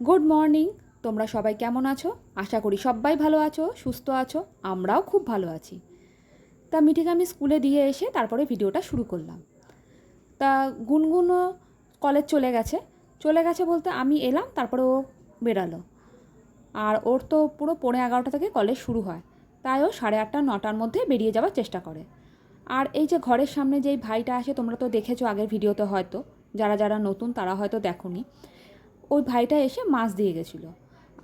Good morning. তোমরা সবাই কেমন আছো? আশা করি সবাই ভালো আছো, সুস্থ আছো। আমরাও খুব ভালো আছি। তা মিঠিকে আমি স্কুলে দিয়ে এসে তারপরে ভিডিওটা শুরু করলাম। তা গুনগুনও কলেজ চলে গেছে বলতে আমি এলাম, তারপরে ও বেরালো। আর ওর তো পুরো 11:45 থেকে কলেজ শুরু হয়, তাই ও 8:30 9টার মধ্যে বেরিয়ে যাওয়ার চেষ্টা করে। আর এই যে ঘরের সামনে যেই ভাইটা আসে, তোমরা তো দেখেছো আগের ভিডিওতে, হয়তো যারা যারা নতুন তারা হয়তো দেখোনি। ওই ভাইটা এসে মাছ দিয়ে গেছিলো,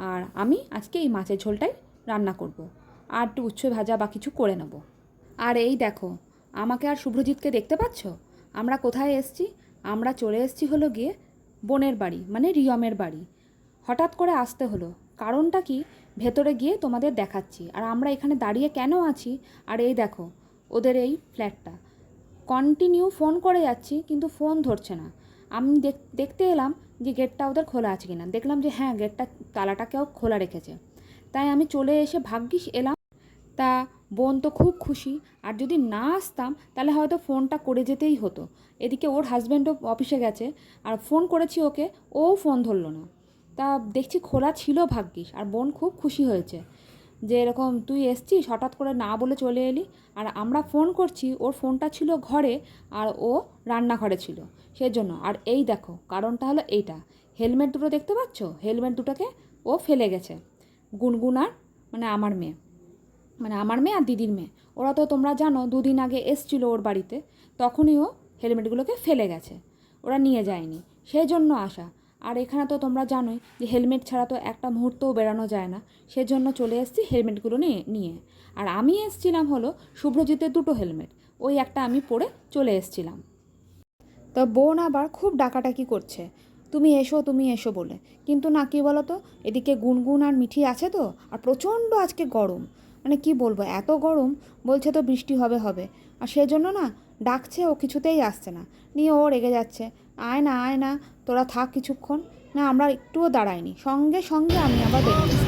আর আমি আজকে এই মাছের ঝোলটাই রান্না করব। আর একটু উচ্ছে ভাজা বা কিছু করে নেব। আর এই দেখো, আমাকে আর শুভ্রজিৎকে দেখতে পাচ্ছ? আমরা কোথায় এসছি? আমরা চলে এসছি হলো গিয়ে বোনের বাড়ি, মানে রিয়মের বাড়ি। হঠাৎ করে আসতে হলো, কারণটা কি ভেতরে গিয়ে তোমাদের দেখাচ্ছি। আর আমরা এখানে দাঁড়িয়ে কেন আছি? আর এই দেখো ওদের এই ফ্ল্যাটটা, কন্টিনিউ ফোন করে যাচ্ছি কিন্তু ফোন ধরছে না। আমি দেখতে এলাম যে গেটটা ওদের খোলা আছে কিনা। দেখলাম যে হ্যাঁ, গেটটা তালাটাকেও খোলা রেখেছে। তাই আমি চলে এসে ভাগ্যিস এলাম। তা বোন তো খুব খুশি, আর যদি না আসতাম তাহলে হয়তো ফোনটা করে যেতেই হতো। এদিকে ওর হাজব্যান্ডও অফিসে গেছে, আর ফোন করেছি ওকে, ও ফোন ধরলো না। তা দেখছি খোলা ছিল ভাগ্যিস, আর বোন খুব খুশি হয়েছে যে এরকম তুই এসছিস, হঠাৎ করে না বলে চলে এলি। আর আমরা ফোন করছি, ওর ফোনটা ছিল ঘরে আর ও রান্নাঘরে ছিল, সেজন্য। আর এই দেখো কারণটা হলো এইটা, হেলমেট দুটো দেখতে পাচ্ছ? হেলমেট দুটোকে ও ফেলে গেছে। গুনগুন আর আমার মেয়ে আর দিদির মেয়ে, ওরা তো তোমরা জানো 2 দিন আগে এসছিল ওর বাড়িতে, তখনই ও হেলমেটগুলোকে ফেলে গেছে, ওরা নিয়ে যায়নি, সেই জন্য আসা। আর এখানে তো তোমরা জানোই যে হেলমেট ছাড়া তো একটা মুহূর্তও বেরানো যায় না, সেজন্য চলে এসেছি হেলমেটগুলো নিয়ে। আর আমি এসছিলাম হলো শুভ্রজিতের 2টো হেলমেট, ওই একটা আমি পরে চলে এসছিলাম। তো বোন আবার খুব ডাকাডাকি করছে, তুমি এসো বলে। কিন্তু না, কি বলো তো, এদিকে গুনগুন আর মিঠি আছে তো, আর প্রচণ্ড আজকে গরম, মানে কি বলবো, এত গরম, বলছে তো বৃষ্টি হবে। আর সেজন্য না ডাকছে, ও কিছুতেই আসছে না, নিয়ে ও রেগে যাচ্ছে, আয় না তোরা থাক কিছুক্ষণ। না, আমরা একটুও দাঁড়াইনি, সঙ্গে সঙ্গে আমি আবার বেরিয়ে এসেছি।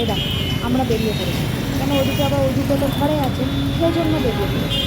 এই দেখো, আমরা বেরিয়ে পড়েছি, কেন ওদিকে আবার ওই দুটো তো ঘরে আছে, সেই জন্য বেরিয়ে পড়েছি।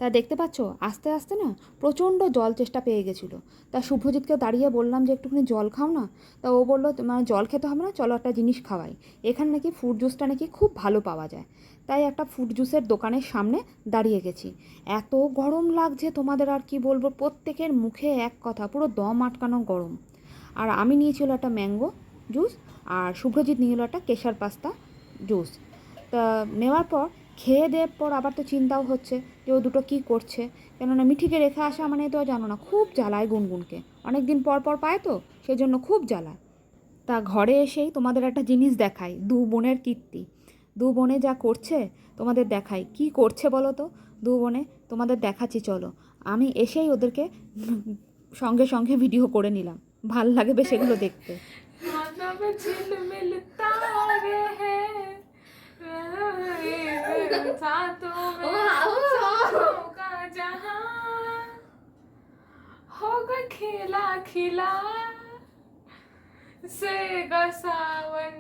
তা দেখতে পাচ্ছ, আস্তে আস্তে না প্রচণ্ড জল চেষ্টা পেয়ে গেছিলো। তা শুভ্রজিৎকে দাঁড়িয়ে বললাম যে একটুখানি জল খাও না। তা ও বললো মানে জল খেতে হবে না, চলো একটা জিনিস খাওয়াই। এখানে নাকি ফ্রুট জুসটা নাকি খুব ভালো পাওয়া যায়, তাই একটা ফ্রুট জুসের দোকানের সামনে দাঁড়িয়ে গেছি। এত গরম লাগছে তোমাদের আর কি বলবো, প্রত্যেকের মুখে এক কথা, পুরো দম আটকানো গরম। আর আমি নিয়েছিল একটা ম্যাঙ্গো জুস, আর শুভ্রজিৎ নিয়ে এলো একটা কেশর পাস্তা জুস। তা নেওয়ার পর খেয়ে দেওয়ার পর আবার তো চিন্তাও হচ্ছে যে ও দুটো কী করছে, কেননা মিঠিকে রেখে আসা মানে তো জানো না, খুব জ্বালায় গুনগুনকে, অনেক দিন পর পর পায় তো, সেই জন্য খুব জ্বালায়। তা ঘরে এসেই তোমাদের একটা জিনিস দেখাই, 2 বোনের কীর্তি। 2 বোনে যা করছে তোমাদের দেখাই, কি করছে বলো তো 2 বোনে, তোমাদের দেখাচ্ছি চলো। আমি এসেই ওদেরকে সঙ্গে সঙ্গে ভিডিও করে নিলাম, ভাল লাগে বেশ এগুলো দেখতে। होगा खिला खिला सेगा सावन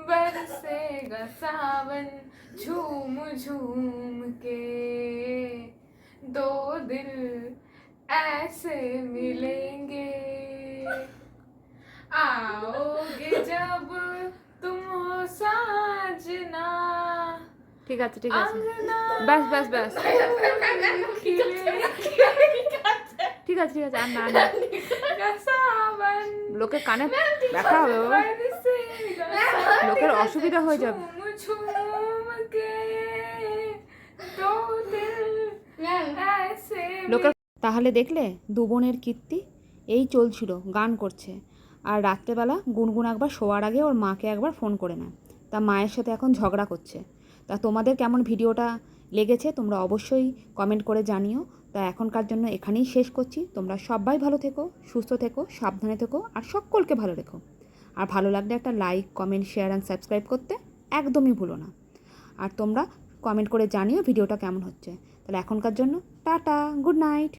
बरसेगा सावन झूम झूम के दो दिल ऐसे मिलेंगे आओगे जब तुम हो साजना ঠিক আছে ব্যাস ঠিক আছে আর না লোকের কানে ব্যথা হবে। লোকের অসুবিধা হয়ে যাবে। झूम झूम के दो दिल ऐसे লোকের তাহলে দেখলে দু বোনের কীর্তি এই চলছিল, গান করছে। আর রাত্রেবেলা গুনগুন একবার শোয়ার আগে ওর মাকে একবার ফোন করে নেয়। তা মায়ের সাথে এখন ঝগড়া করছে। তা তোমাদের কেমন ভিডিওটা লেগেছে তোমরা অবশ্যই কমেন্ট করে জানিও। তা এখনকার জন্য এখানেই শেষ করছি। তোমরা সবাই ভালো থেকো, সুস্থ থেকো, সাবধানে থেকো, আর সকলকে ভালো রেখো। আর ভালো লাগলে একটা like, comment, share and subscribe করতে একদমই ভুলো না। আর তোমরা কমেন্ট করে জানিও ভিডিওটা কেমন হচ্ছে। তাহলে এখনকার জন্য টাটা, গুড নাইট।